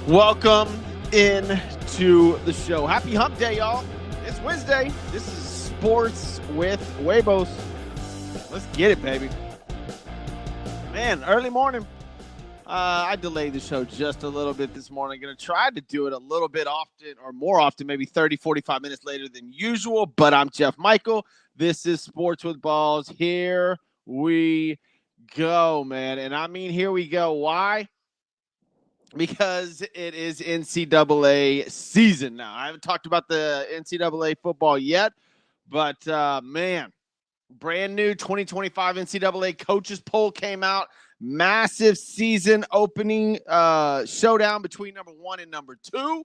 Welcome into the show. Happy hump day, y'all. It's Wednesday. This is Sports with Huevos. Let's get it, baby. Man, early morning. I delayed the show just a little bit this morning. Going to try to do it a little bit often or more often, maybe 30, 45 minutes later than usual. But I'm Jeff Michael. This is Sports with Balls. Here we go, man. And I mean, here we go. Why? Because it is NCAA season now. I haven't talked about the NCAA football yet, but man, brand new 2025 NCAA coaches poll came out. Massive season opening showdown between number 1 and number 2.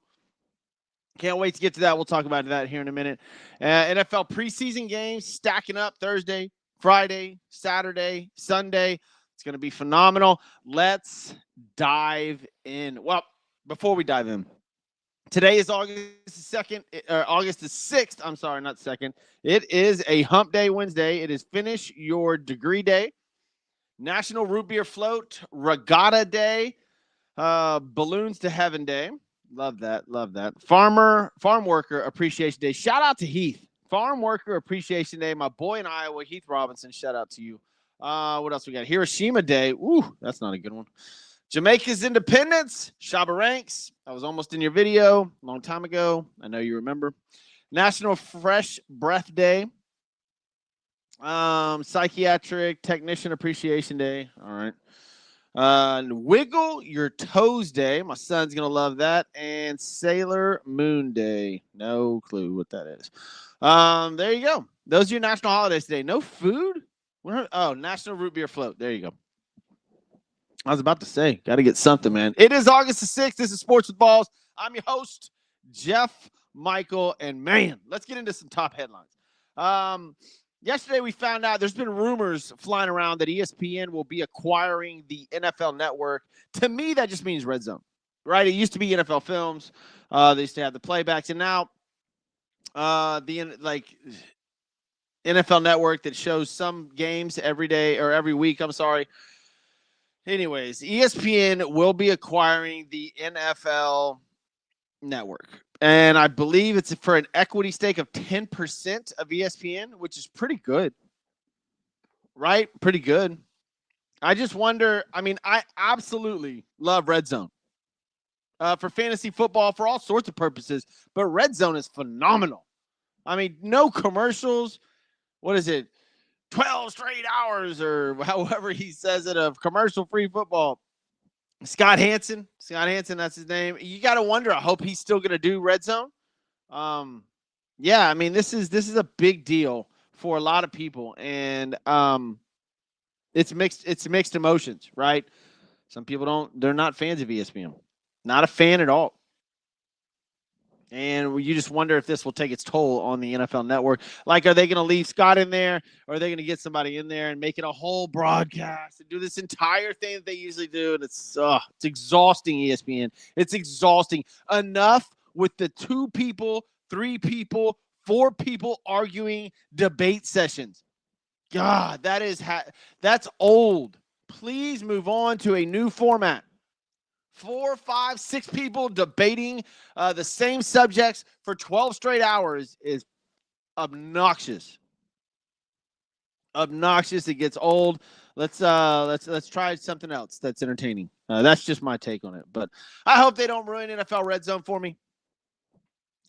Can't wait to get to that. We'll talk about that here in a minute. NFL preseason games stacking up Thursday, Friday, Saturday, Sunday. It's going to be phenomenal. Let's dive in. Well, before we dive in, today is August the 2nd, August the 6th. I'm sorry, not 2nd. It is a hump day Wednesday. It is finish your degree day, National Root Beer Float, Regatta Day, Balloons to Heaven Day. Love that. Love that. Farm Worker Appreciation Day. Shout out to Heath. Farm Worker Appreciation Day. My boy in Iowa, Heath Robinson. Shout out to you. What else we got? Hiroshima Day. Ooh, that's not a good one. Jamaica's Independence. Shabba Ranks. I was almost in your video a long time ago. I know you remember. National Fresh Breath Day. Psychiatric Technician Appreciation Day. All right. Wiggle Your Toes Day. My son's going to love that. And Sailor Moon Day. No clue what that is. There you go. Those are your national holidays today. No food? Oh, National Root Beer Float. There you go. I was about to say, got to get something, man. It is August the 6th. This is Sports with Balls. I'm your host, Jeff Michael. And, man, let's get into some top headlines. Yesterday we found out there's been rumors flying around that ESPN will be acquiring the NFL Network. To me, that just means Red Zone, right? It used to be NFL Films. They used to have the playbacks. And now NFL Network that shows some games every day or every week. I'm sorry. Anyways, ESPN will be acquiring the NFL Network. And I believe it's for an equity stake of 10% of ESPN, which is pretty good. Right? Pretty good. I just wonder, I mean, I absolutely love Red Zone. For fantasy football, for all sorts of purposes. But Red Zone is phenomenal. I mean, no commercials. What is it? 12 straight hours or however he says it of commercial-free football. Scott Hansen, that's his name. You got to wonder, I hope he's still going to do Red Zone. Yeah, I mean, this is a big deal for a lot of people. And it's mixed emotions, right? Some people they're not fans of ESPN. Not a fan at all. And you just wonder if this will take its toll on the NFL Network. Like, are they going to leave Scott in there? Or are they going to get somebody in there and make it a whole broadcast and do this entire thing that they usually do? And it's exhausting, ESPN. It's exhausting. Enough with the 2 people, 3 people, 4 people arguing debate sessions. God, that's old. Please move on to a new format. 4, 5, 6 people debating the same subjects for 12 straight hours is obnoxious. Obnoxious. It gets old. Let's try something else that's entertaining. That's just my take on it. But I hope they don't ruin NFL Red Zone for me.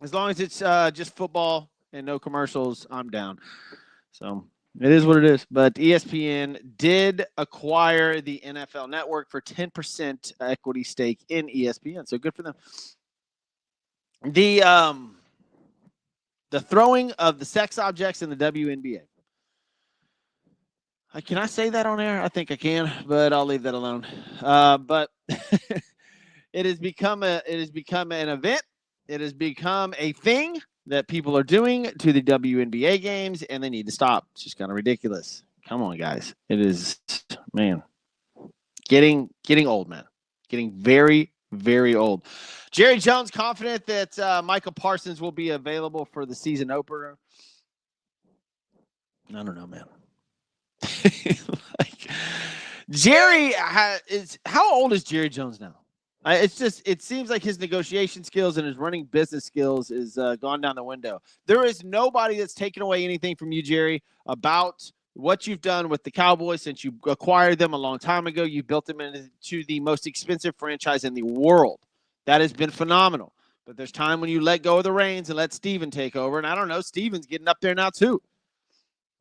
As long as it's just football and no commercials, I'm down. So it is what it is. But ESPN did acquire the NFL Network for 10% equity stake in ESPN. So good for them. The throwing of the sex objects in the WNBA. Can I say that on air? I think I can, but I'll leave that alone. But it has become an event. It has become a thing that people are doing to the WNBA games, and they need to stop. It's just kind of ridiculous. Come on, guys. It is, man, getting old, man. Getting very, very old. Jerry Jones confident that Michael Parsons will be available for the season opener. I don't know, man. Jerry how old is Jerry Jones now? It seems like his negotiation skills and his running business skills is gone down the window. There is nobody that's taken away anything from you, Jerry, about what you've done with the Cowboys since you acquired them a long time ago. You built them into the most expensive franchise in the world. That has been phenomenal. But there's time when you let go of the reins and let Steven take over. And I don't know, Steven's getting up there now too.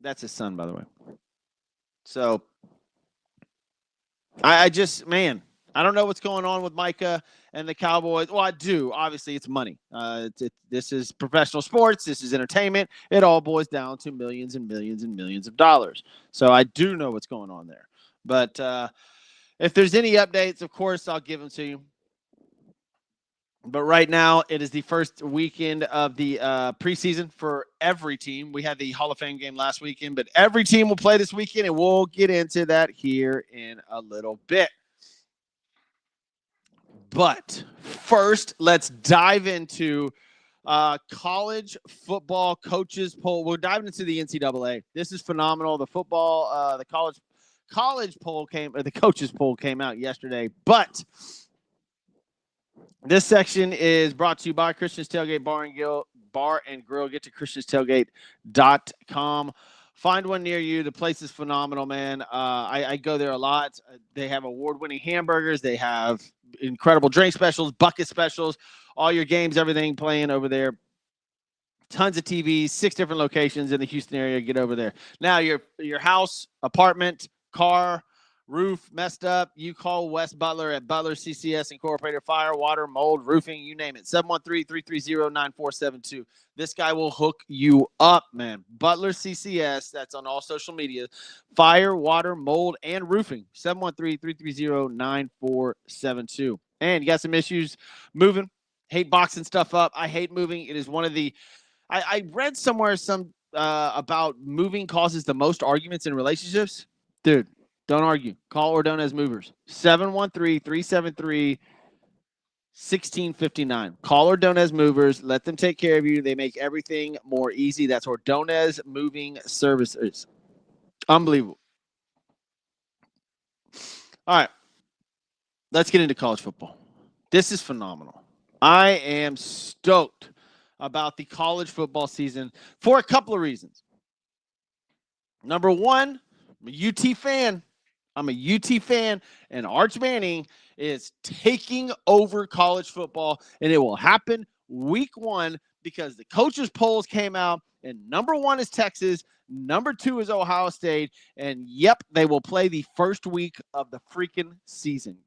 That's his son, by the way. So I don't know what's going on with Micah and the Cowboys. Well, I do. Obviously, it's money. This is professional sports. This is entertainment. It all boils down to millions and millions and millions of dollars. So I do know what's going on there. But if there's any updates, of course, I'll give them to you. But right now, it is the first weekend of the preseason for every team. We had the Hall of Fame game last weekend, but every team will play this weekend, and we'll get into that here in a little bit. But first, let's dive into college football coaches poll. We're diving into the NCAA. This is phenomenal. The football, the college poll the coaches poll came out yesterday. But this section is brought to you by Christian's Tailgate Bar and Grill. Get to christianstailgate.com. Find one near you. The place is phenomenal, man. I go there a lot. They have award-winning hamburgers. They have incredible drink specials, bucket specials, all your games, everything playing over there. Tons of TVs, 6 different locations in the Houston area. Get over there. Now, your house, apartment, car, roof messed up, you call Wes Butler at Butler CCS Incorporated. Fire, water, mold, roofing, you name it. 713-330-9472. This guy will hook you up, man. Butler CCS, that's on all social media. Fire, water, mold, and roofing. 713-330-9472. And you got some issues moving, hate boxing stuff up. I hate moving. It is one of the I read somewhere about moving causes the most arguments in relationships. Dude, don't argue. Call Ordonez Movers. 713-373-1659. Call Ordonez Movers. Let them take care of you. They make everything more easy. That's Ordonez Moving Services. Unbelievable. All right. Let's get into college football. This is phenomenal. I am stoked about the college football season for a couple of reasons. Number one, I'm a UT fan. And Arch Manning is taking over college football, and it will happen week 1 because the coaches' polls came out, and number 1 is Texas, number 2 is Ohio State, and yep, they will play the first week of the freaking season.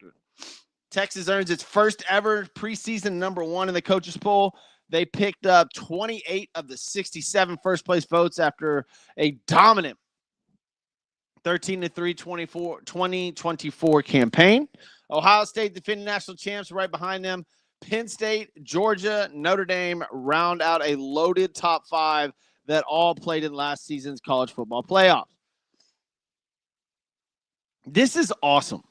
Texas earns its first ever preseason number 1 in the coaches' poll. They picked up 28 of the 67 first-place votes after a dominant 13-3 2024 campaign. Ohio State, defending national champs, right behind them. Penn State, Georgia, Notre Dame round out a loaded top 5 that all played in last season's college football playoffs. This is awesome.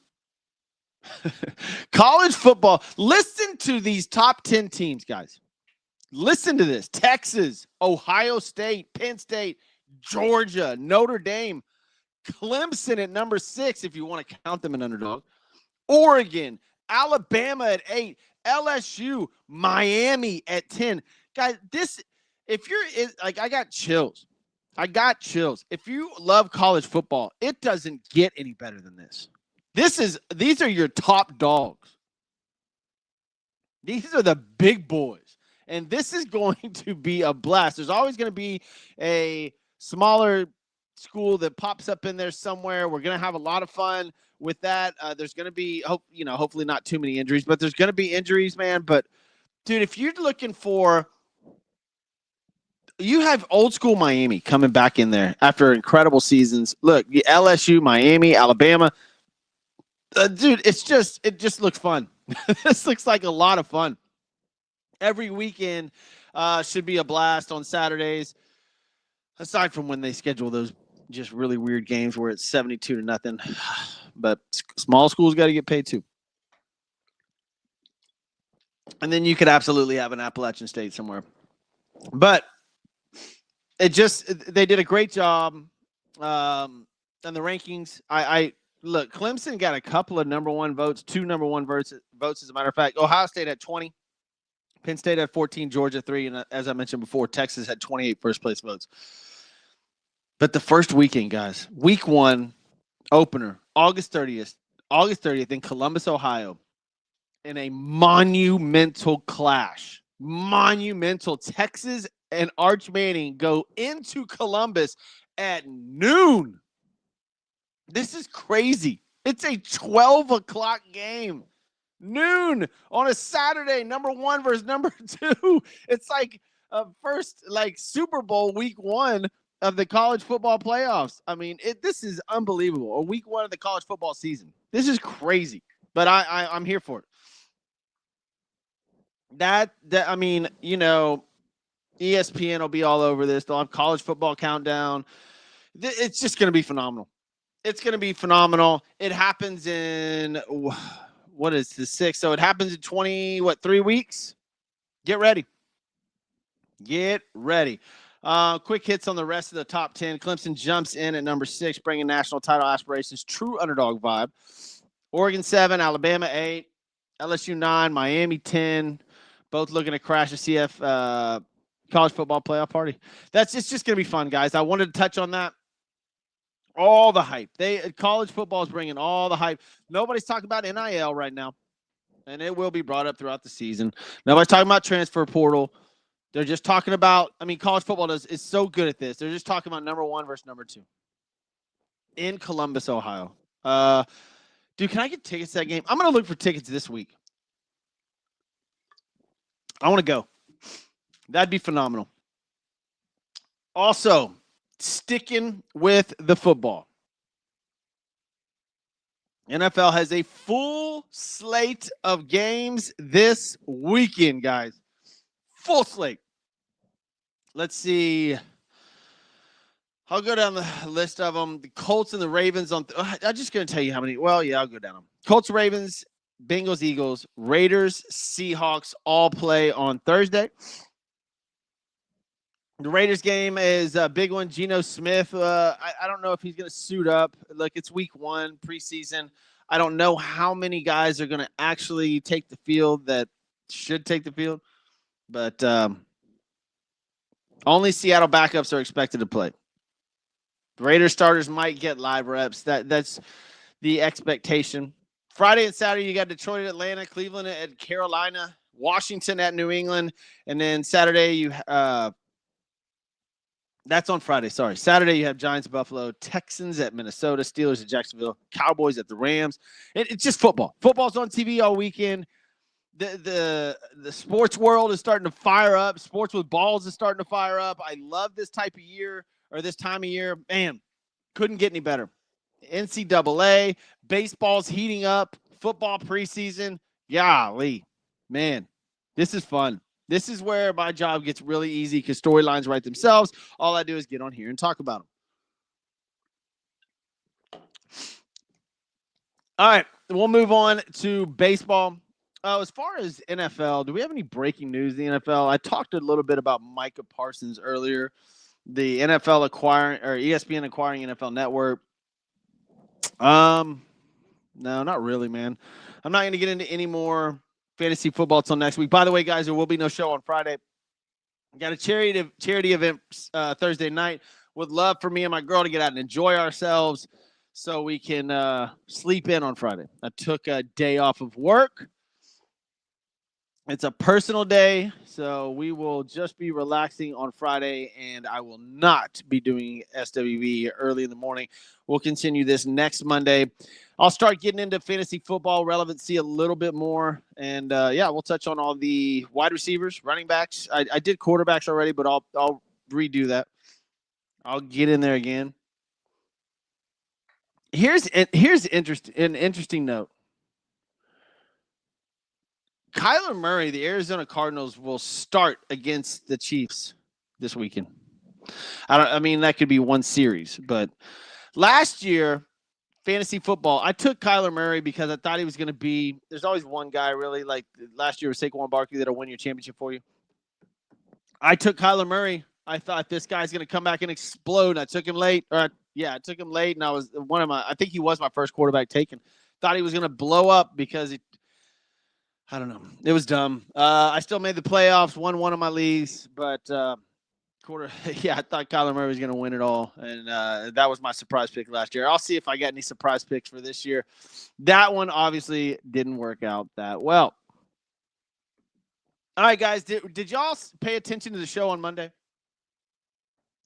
College football. Listen to these top 10 teams, guys. Listen to this. Texas, Ohio State, Penn State, Georgia, Notre Dame, Clemson at number 6, if you want to count them an underdog. Oregon, Alabama at 8, LSU, Miami at 10. Guys, I got chills. If you love college football, it doesn't get any better than this. These are your top dogs. These are the big boys. And this is going to be a blast. There's always going to be a smaller school that pops up in there somewhere. We're going to have a lot of fun with that. There's going to be, hopefully not too many injuries, but there's going to be injuries, man. But, dude, if you're looking for – you have old school Miami coming back in there after incredible seasons. Look, LSU, Miami, Alabama. Dude, it just looks fun. This looks like a lot of fun. Every weekend should be a blast on Saturdays, aside from when they schedule those just really weird games where it's 72-0. But small schools got to get paid too. And then you could absolutely have an Appalachian State somewhere. But they did a great job on the rankings. Look, Clemson got a couple of number one votes, 2 number one votes, as a matter of fact. Ohio State had 20, Penn State had 14, Georgia 3, and as I mentioned before, Texas had 28 first-place votes. But the first weekend, guys, week 1, opener, August 30th in Columbus, Ohio, in a monumental clash. Monumental. Texas and Arch Manning go into Columbus at noon. This is crazy. It's a 12 o'clock game. Noon on a Saturday, number 1 versus number 2. It's like a first Super Bowl week 1 of the college football playoffs. I mean, this is unbelievable. Or week 1 of the college football season. This is crazy. But I'm here for it. That I mean, ESPN will be all over this. They'll have college football countdown. It's just going to be phenomenal. It's going to be phenomenal. It happens in, what is the 6th? So it happens in 3 weeks? Get ready. Quick hits on the rest of the top 10. Clemson jumps in at number 6, bringing national title aspirations. True underdog vibe. Oregon 7, Alabama 8, LSU 9, Miami 10. Both looking to crash a CF college football playoff party. It's just going to be fun, guys. I wanted to touch on that. All the hype. College football is bringing all the hype. Nobody's talking about NIL right now, and it will be brought up throughout the season. Nobody's talking about transfer portal. They're just talking about, college football is so good at this. They're just talking about number 1 versus number 2 in Columbus, Ohio. Dude, can I get tickets to that game? I'm going to look for tickets this week. I want to go. That'd be phenomenal. Also, sticking with the football. NFL has a full slate of games this weekend, guys. Full slate. Let's see. I'll go down the list of them. The Colts and the Ravens. I'm just going to tell you how many. Well, yeah, I'll go down them. Colts, Ravens, Bengals, Eagles, Raiders, Seahawks all play on Thursday. The Raiders game is a big one. Geno Smith, I don't know if he's going to suit up. Look, it's week 1, preseason. I don't know how many guys are going to actually take the field that should take the field. But only Seattle backups are expected to play. The Raiders starters might get live reps. That's the expectation. Friday and Saturday, you got Detroit at Atlanta, Cleveland at Carolina, Washington at New England. And then Saturday, that's on Friday. Sorry. Saturday, you have Giants, Buffalo, Texans at Minnesota, Steelers at Jacksonville, Cowboys at the Rams. It's just football. Football's on TV all weekend. The sports world is starting to fire up. Sports with balls is starting to fire up. I love this type of year or this time of year. Man, couldn't get any better. NCAA, baseball's heating up. Football preseason. Golly, man, this is fun. This is where my job gets really easy because storylines write themselves. All I do is get on here and talk about them. All right, we'll move on to baseball. As far as NFL, do we have any breaking news in the NFL? I talked a little bit about Micah Parsons earlier, the NFL acquiring or ESPN acquiring NFL Network. No, not really, man. I'm not going to get into any more fantasy football till next week. By the way, guys, there will be no show on Friday. Got a charity event Thursday night. Would love for me and my girl to get out and enjoy ourselves so we can sleep in on Friday. I took a day off of work. It's a personal day, so we will just be relaxing on Friday, and I will not be doing SWV early in the morning. We'll continue this next Monday. I'll start getting into fantasy football relevancy a little bit more, and we'll touch on all the wide receivers, running backs. I did quarterbacks already, but I'll redo that. I'll get in there again. Here's an interesting note. Kyler Murray, the Arizona Cardinals, will start against the Chiefs this weekend. That could be one series, but last year, fantasy football, I took Kyler Murray because I thought he was going to be – there's always one guy really, like last year was Saquon Barkley that'll win your championship for you. I took Kyler Murray. I thought this guy's going to come back and explode. I took him late. Or Yeah, I took him late, and I think he was my first quarterback taken. Thought he was going to blow up because I don't know. It was dumb. I still made the playoffs, won one of my leagues, but I thought Kyler Murray was going to win it all, and that was my surprise pick last year. I'll see if I get any surprise picks for this year. That one obviously didn't work out that well. All right, guys, did y'all pay attention to the show on Monday?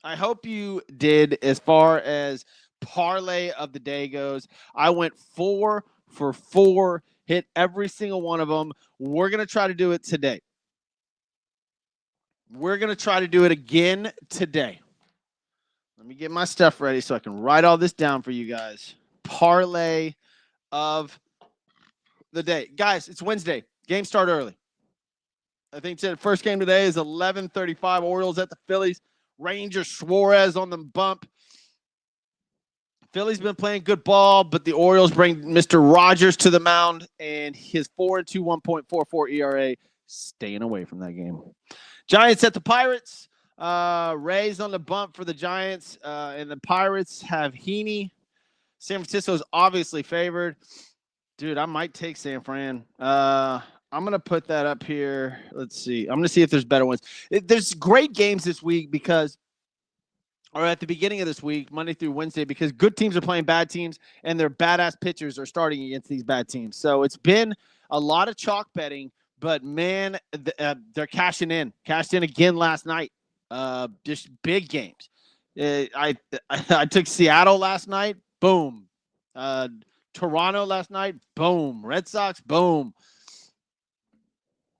I hope you did. As far as parlay of the day goes, I went 4 for 4, hit every single one of them. We're going to try to do it today. We're going to try to do it again today. Let me get my stuff ready so I can write all this down for you guys. Parlay of the day. Guys, it's Wednesday. Game start early. I think the first game today is 11:35. Orioles at the Phillies. Rangers, Suarez on the bump. Phillies been playing good ball, but the Orioles bring Mr. Rogers to the mound, and his 4-2, 1.44 ERA staying away from that game. Giants at the Pirates. Rays on the bump for the Giants, and the Pirates have Heaney. San Francisco's obviously favored. Dude, I might take San Fran. I'm going to put that up here. Let's see. I'm going to see if there's better ones. There's great games this week or at the beginning of this week, Monday through Wednesday, because good teams are playing bad teams, and their badass pitchers are starting against these bad teams. So it's been a lot of chalk betting, but, man, they're cashing in. Cashed in again last night. Just big games. I took Seattle last night. Boom. Toronto last night. Boom. Red Sox. Boom.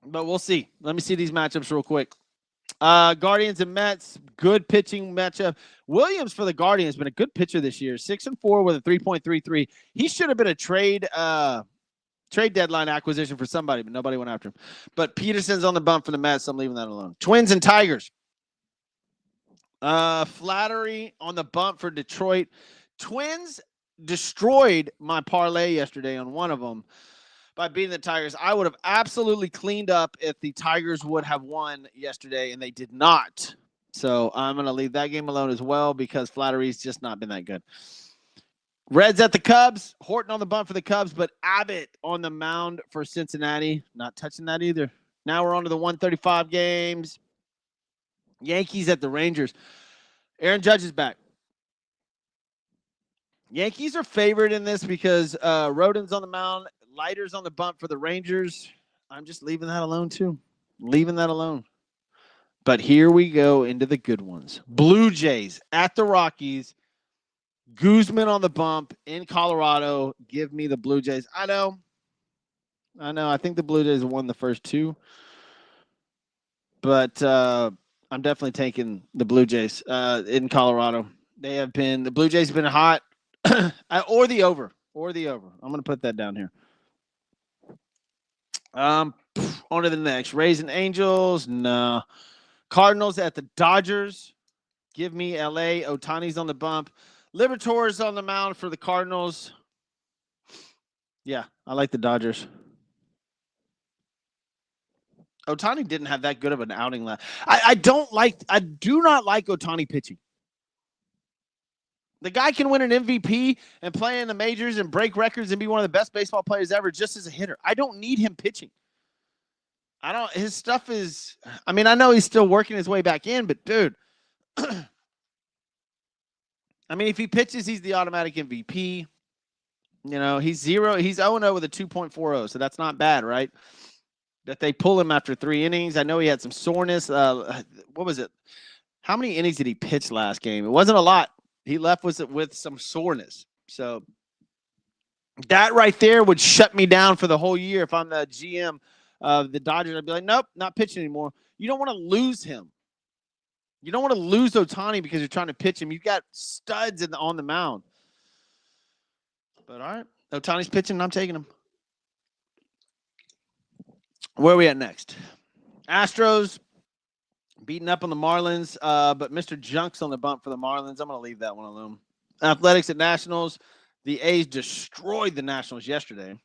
But we'll see. Let me see these matchups real quick. Guardians and Mets, good pitching matchup. Williams for the Guardians has been a good pitcher this year. 6-4 with a 3.33. He should have been a trade deadline acquisition for somebody, but nobody went after him. But Peterson's on the bump for the Mets, so I'm leaving that alone. Twins and Tigers. Flattery on the bump for Detroit. Twins destroyed my parlay yesterday on one of them by beating the Tigers. I would have absolutely cleaned up if the Tigers would have won yesterday, and they did not. So I'm going to leave that game alone as well because Flattery's just not been that good. Reds at the Cubs. Horton on the bump for the Cubs, but Abbott on the mound for Cincinnati. Not touching that either. Now we're on to the 135 games. Yankees at the Rangers. Aaron Judge is back. Yankees are favored in this because Rodon's on the mound. Leiter's on the bump for the Rangers. I'm just leaving that alone, too. Leaving that alone. But here we go into the good ones. Blue Jays at the Rockies. Guzman on the bump in Colorado. Give me the Blue Jays. I know. I think the Blue Jays won the first two. But I'm definitely taking the Blue Jays in Colorado. The Blue Jays have been hot. Or the over. I'm going to put that down here. On to the next. Rays and Angels. No. Cardinals at the Dodgers. Give me LA. Ohtani's on the bump. Liberators on the mound for the Cardinals. Yeah, I like the Dodgers. Ohtani didn't have that good of an outing last. I do not like Ohtani pitching. The guy can win an MVP and play in the majors and break records and be one of the best baseball players ever just as a hitter. I don't need him pitching. His stuff is, I know he's still working his way back in, but dude, if he pitches, he's the automatic MVP. He's 0-0 with a 2.40, so that's not bad, right? That they pull him after 3 innings. I know he had some soreness. What was it? How many innings did he pitch last game? It wasn't a lot. He left with some soreness. So that right there would shut me down for the whole year. If I'm the GM of the Dodgers, I'd be like, nope, not pitching anymore. You don't want to lose him. You don't want to lose Ohtani because you're trying to pitch him. You've got studs on the mound. But all right, Ohtani's pitching, and I'm taking him. Where are we at next? Astros. Beating up on the Marlins, but Mr. Junk's on the bump for the Marlins. I'm going to leave that one alone. Athletics at Nationals. The A's destroyed the Nationals yesterday.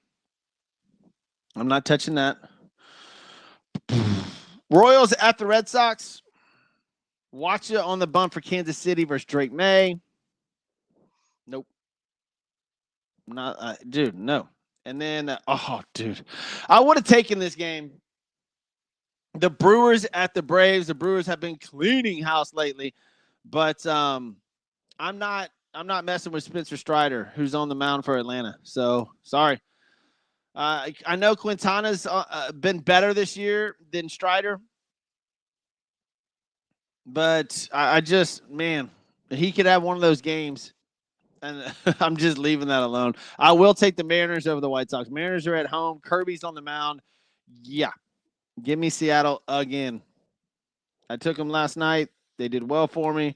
I'm not touching that. Royals at the Red Sox. Watch it on the bump for Kansas City versus Drake May. Not, dude, no. And then, dude, I would have taken this game. The Brewers at the Braves. The Brewers have been cleaning house lately, but I'm not messing with Spencer Strider, who's on the mound for Atlanta. So sorry. I know Quintana's been better this year than Strider, but I just, man, he could have one of those games, and I'm just leaving that alone. I will take the Mariners over the White Sox. Mariners are at home. Kirby's on the mound. Yeah, give me Seattle again. I took them last night. They did well for me.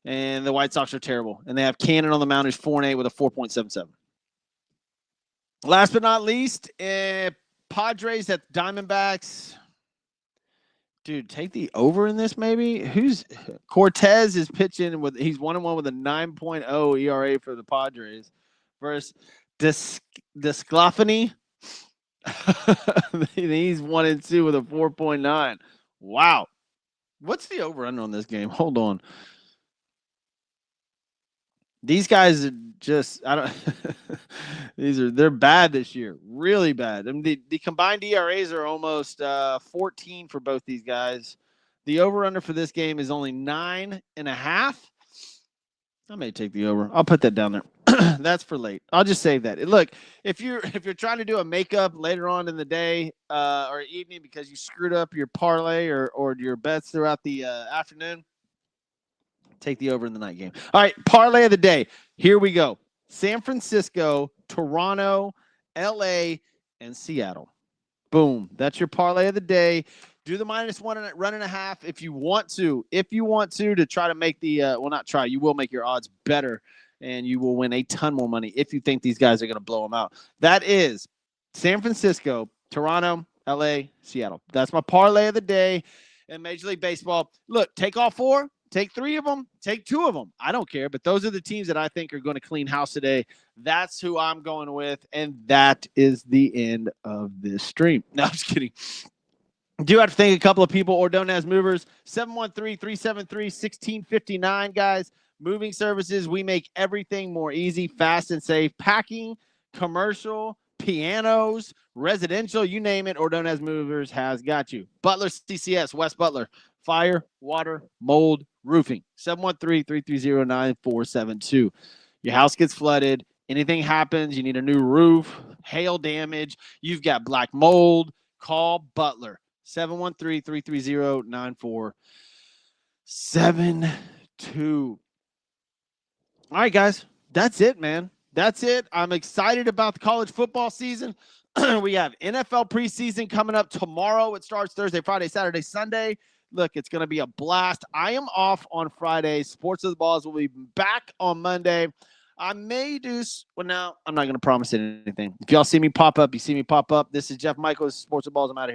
And the White Sox are terrible. And they have Cannon on the mound who's 4-8 with a 4.77. Last but not least, Padres at Diamondbacks. Dude, take the over in this maybe. Who's Cortez is pitching with, he's 1-1 with a 9.0 ERA for the Padres versus Desclafani. He's 1-2 with a 4.9. Wow. What's the over under on this game? Hold on. These guys are just, I don't, they're bad this year. Really bad. I mean, the combined ERAs are almost 14 for both these guys. The over under for this game is only 9.5. I may take the over. I'll put that down there. That's for late. I'll just save that. Look, if you're trying to do a makeup later on in the day or evening because you screwed up your parlay or your bets throughout the afternoon, take the over in the night game. All right, parlay of the day. Here we go. San Francisco, Toronto, LA, and Seattle. Boom. That's your parlay of the day. Do the -1.5 if you want to. If you want to try to make the well, not try. You will make your odds better, and you will win a ton more money if you think these guys are going to blow them out. That is San Francisco, Toronto, LA, Seattle. That's my parlay of the day in Major League Baseball. Look, take all four. Take 3 of them. Take 2 of them. I don't care. But those are the teams that I think are going to clean house today. That's who I'm going with. And that is the end of this stream. No, I'm just kidding. I do have to thank a couple of people. Ordonez Movers, 713-373-1659, guys. Moving services. We make everything more easy, fast, and safe. Packing, commercial, pianos, residential, you name it. Ordonez Movers has got you. Butler CCS, West Butler. Fire, water, mold, roofing. 713-330-9472. Your house gets flooded. Anything happens, you need a new roof, hail damage, you've got black mold, call Butler. 713-330-9472. All right, guys. That's it, man. That's it. I'm excited about the college football season. We have NFL preseason coming up tomorrow. It starts Thursday, Friday, Saturday, Sunday. Look, it's going to be a blast. I am off on Friday. Sports of the Balls will be back on Monday. I may do – well, no, I'm not going to promise anything. If y'all see me pop up, you see me pop up. This is Jeff Michaels, Sports of the Balls. I'm out of here.